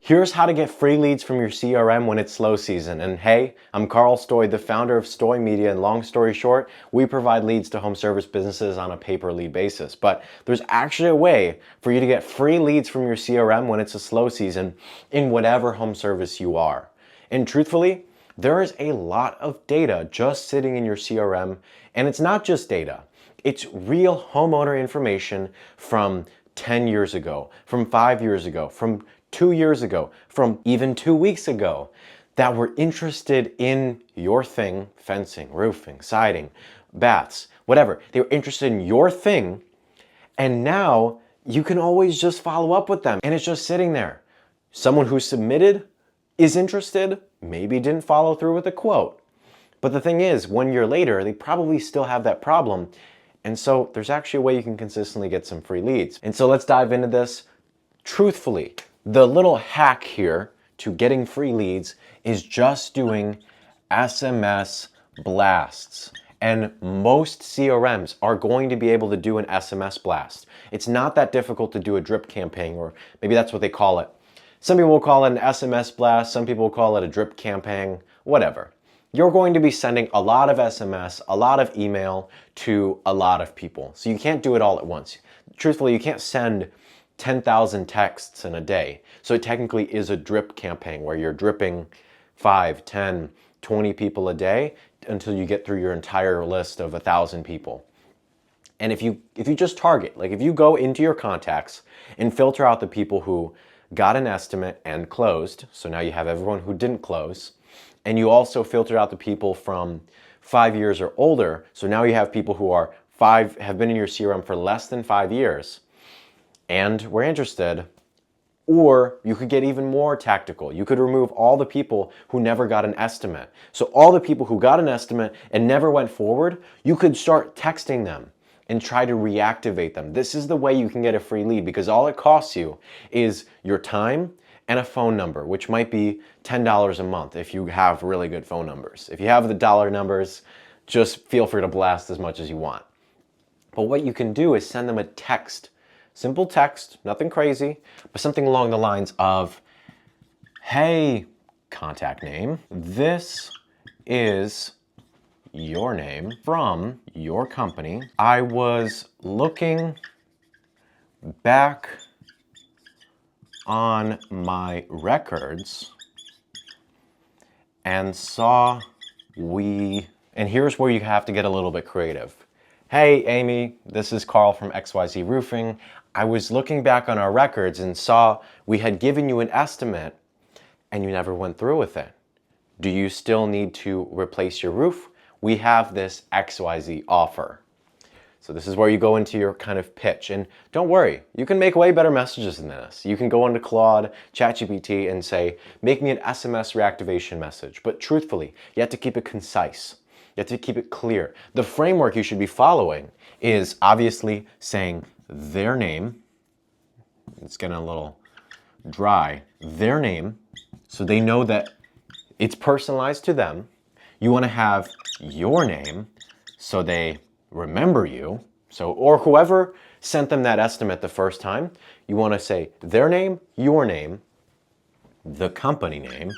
Here's how to get free leads from your CRM when it's slow season. And hey, I'm Carl Stoy, the founder of Stoy Media, and long story short, we provide leads to home service businesses on a pay-per-lead basis. But there's actually a way for you to get free leads from your CRM when it's a slow season in whatever home service you are. And truthfully, there is a lot of data just sitting in your CRM, and it's not just data. It's real homeowner information from 10 years ago, from 5 years ago, from 2 years ago, from even 2 weeks ago, that were interested in your thing, fencing, roofing, siding, baths, whatever. They were interested in your thing, and now you can always just follow up with them, and it's just sitting there. Someone who submitted is interested, maybe didn't follow through with a quote. But the thing is, 1 year later, they probably still have that problem. And so there's actually a way you can consistently get some free leads. And so let's dive into this. Truthfully, the little hack here to getting free leads is just doing SMS blasts. And most CRMs are going to be able to do an SMS blast. It's not that difficult to do a drip campaign, or maybe that's what they call it. Some people will call it an SMS blast, some people will call it a drip campaign, whatever. You're going to be sending a lot of SMS, a lot of email to a lot of people. So you can't do it all at once. Truthfully, you can't send 10,000 texts in a day. So it technically is a drip campaign where you're dripping 5, 10, 20 people a day until you get through your entire list of 1,000 people. And if you just target, like if you go into your contacts and filter out the people who got an estimate and closed, so now you have everyone who didn't close, and you also filtered out the people from 5 years or older, so now you have people who have been in your CRM for less than 5 years, and we're interested. Or you could get even more tactical. You could remove all the people who never got an estimate. So all the people who got an estimate and never went forward, you could start texting them and try to reactivate them. This is the way you can get a free lead, because all it costs you is your time and a phone number, which might be $10 a month if you have really good phone numbers. If you have the dollar numbers, just feel free to blast as much as you want. But what you can do is send them a text. Simple text, nothing crazy, but something along the lines of, hey, contact name, this is your name from your company. I was looking back on my records and saw and here's where you have to get a little bit creative. Hey, Amy, this is Carl from XYZ Roofing. I was looking back on our records and saw we had given you an estimate and you never went through with it. Do you still need to replace your roof? We have this XYZ offer. So this is where you go into your kind of pitch. And don't worry, you can make way better messages than this. You can go into Claude, ChatGPT, and say, make me an SMS reactivation message. But truthfully, you have to keep it concise. You have to keep it clear. The framework you should be following is obviously saying their name. It's getting a little dry. Their name, so they know that it's personalized to them. You want to have your name, so they remember you. So, or whoever sent them that estimate the first time, you want to say their name, your name, the company name,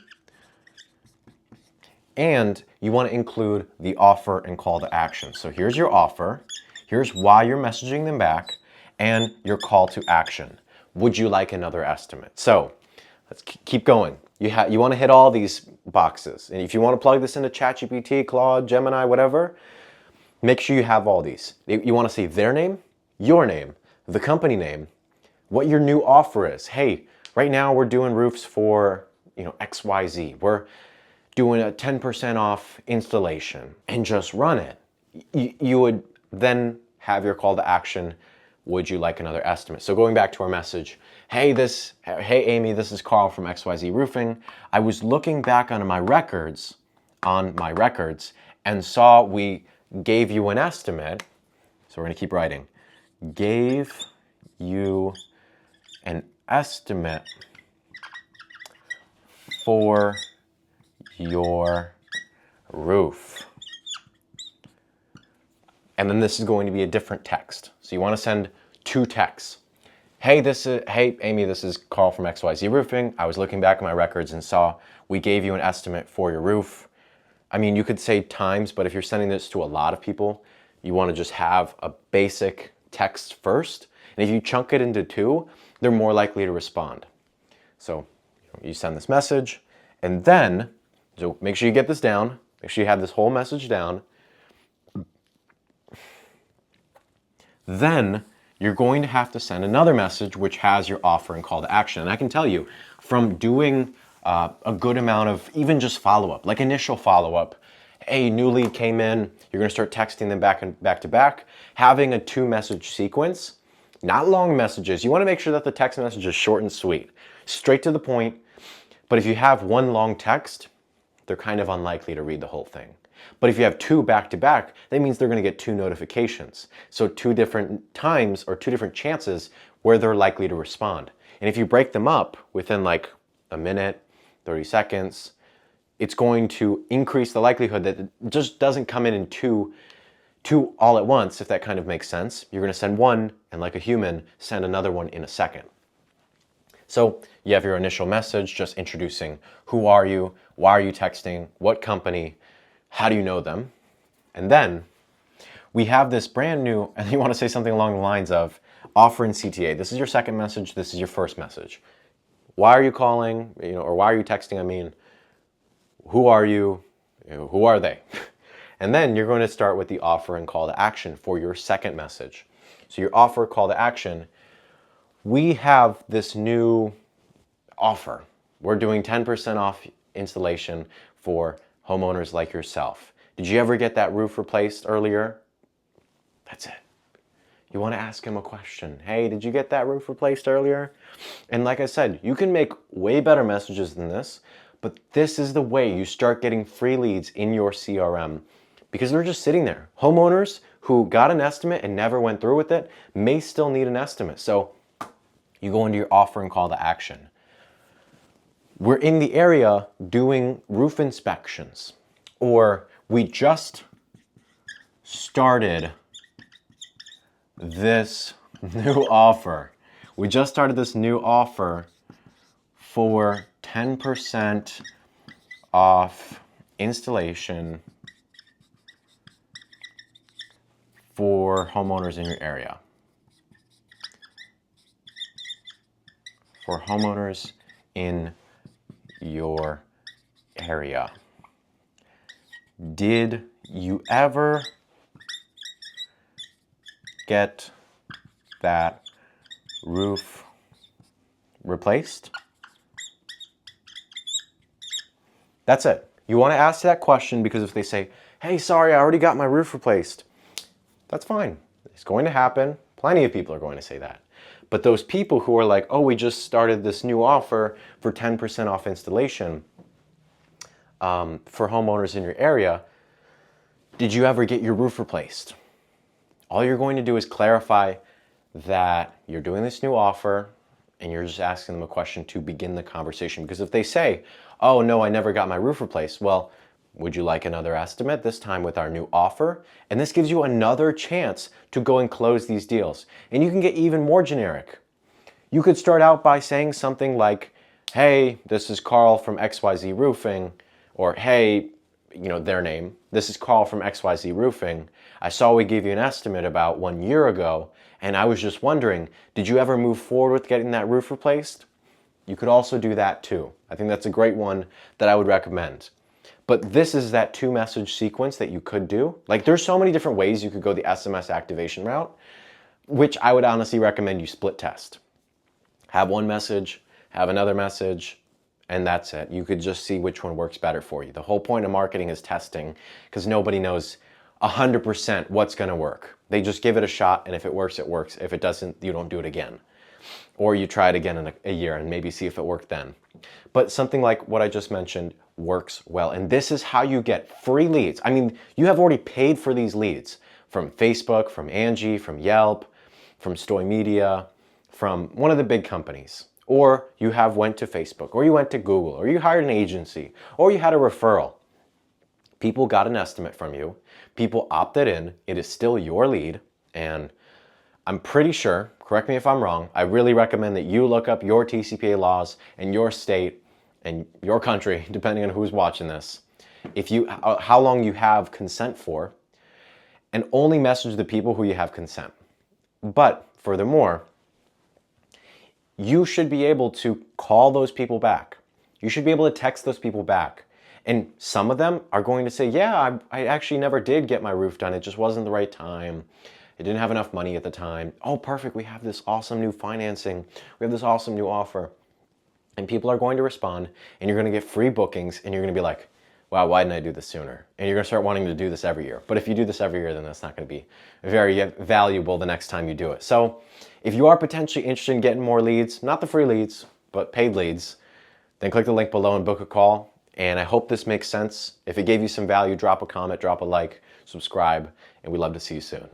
and you want to include the offer and call to action. So here's your offer, here's why you're messaging them back, and your call to action. Would you like another estimate? So let's keep going. You want to hit all these boxes. And if you want to plug this into ChatGPT, Claude, Gemini, whatever, make sure you have all these. You want to say their name, your name, the company name, what your new offer is. Hey, right now we're doing roofs for, XYZ. We're doing a 10% off installation, and just run it. You would then have your call to action. Would you like another estimate? So going back to our message, hey Amy, this is Carl from XYZ Roofing. I was looking back on my records, and saw we gave you an estimate. So we're gonna keep writing. Gave you an estimate for your roof. And then this is going to be a different text. So you want to send 2 texts. Hey Amy, this is Carl from XYZ Roofing. I was looking back at my records and saw we gave you an estimate for your roof. I mean, you could say times, but if you're sending this to a lot of people, you want to just have a basic text first. And if you chunk it into two, they're more likely to respond. So you send this message, and then, so make sure you get this down. Make sure you have this whole message down. Then you're going to have to send another message which has your offer and call to action. And I can tell you, from doing a good amount of even just follow-up, like initial follow-up, hey, new lead came in, you're gonna start texting them back to back, having a 2-message sequence, not long messages. You wanna make sure that the text message is short and sweet, straight to the point. But if you have one long text, they're kind of unlikely to read the whole thing. But if you have 2 back to back, that means they're gonna get 2 notifications. So 2 different times or 2 different chances where they're likely to respond. And if you break them up within like a minute, 30 seconds, it's going to increase the likelihood that it just doesn't come in two all at once, if that kind of makes sense. You're gonna send one, and like a human, send another one in a second. So you have your initial message, just introducing who are you, why are you texting, what company, how do you know them? And then we have this brand new, and you want to say something along the lines of offer and CTA. This is your second message, this is your first message. Why are you calling, or why are you texting? I mean, who are you? Who are they? And then you're going to start with the offer and call to action for your second message. So your offer, call to action, we have this new offer. We're doing 10% off installation for homeowners like yourself. Did you ever get that roof replaced earlier? That's it. You want to ask him a question. Hey, did you get that roof replaced earlier? And like I said, you can make way better messages than this, but this is the way you start getting free leads in your CRM because they're just sitting there. Homeowners who got an estimate and never went through with it may still need an estimate. So you go into your offer and call to action. We're in the area doing roof inspections, or we just started this new offer. We just started this new offer for 10% off installation for homeowners in your area. For homeowners in your area. Did you ever get that roof replaced? That's it. You want to ask that question because if they say, hey, sorry, I already got my roof replaced, that's fine. It's going to happen. Plenty of people are going to say that. But those people who are like, oh, we just started this new offer for 10% off installation for homeowners in your area, did you ever get your roof replaced? All you're going to do is clarify that you're doing this new offer and you're just asking them a question to begin the conversation. Because if they say, oh, no, I never got my roof replaced, well, would you like another estimate, this time with our new offer? And this gives you another chance to go and close these deals. And you can get even more generic. You could start out by saying something like, hey, this is Carl from XYZ Roofing, or hey, their name, this is Carl from XYZ Roofing. I saw we gave you an estimate about 1 year ago, and I was just wondering, did you ever move forward with getting that roof replaced? You could also do that too. I think that's a great one that I would recommend. But this is that 2-message sequence that you could do. Like there's so many different ways you could go the SMS activation route, which I would honestly recommend you split test. Have one message, have another message, and that's it. You could just see which one works better for you. The whole point of marketing is testing because nobody knows 100% what's gonna work. They just give it a shot, and if it works, it works. If it doesn't, you don't do it again. Or you try it again in a year and maybe see if it worked then. But something like what I just mentioned works well. And this is how you get free leads. I mean, you have already paid for these leads from Facebook, from Angie, from Yelp, from Stoy Media, from one of the big companies. Or you have went to Facebook, or you went to Google, or you hired an agency, or you had a referral. People got an estimate from you. People opted in. It is still your lead. And I'm pretty sure, correct me if I'm wrong, I really recommend that you look up your TCPA laws in your state and your country, depending on who's watching this, how long you have consent for, and only message the people who you have consent. But furthermore, you should be able to call those people back. You should be able to text those people back. And some of them are going to say, yeah, I actually never did get my roof done. It just wasn't the right time. I didn't have enough money at the time. Oh, perfect. We have this awesome new financing. We have this awesome new offer. And people are going to respond, and you're going to get free bookings, and you're going to be like, wow, why didn't I do this sooner? And you're going to start wanting to do this every year. But if you do this every year, then that's not going to be very valuable the next time you do it. So if you are potentially interested in getting more leads, not the free leads, but paid leads, then click the link below and book a call. And I hope this makes sense. If it gave you some value, drop a comment, drop a like, subscribe, and we'd love to see you soon.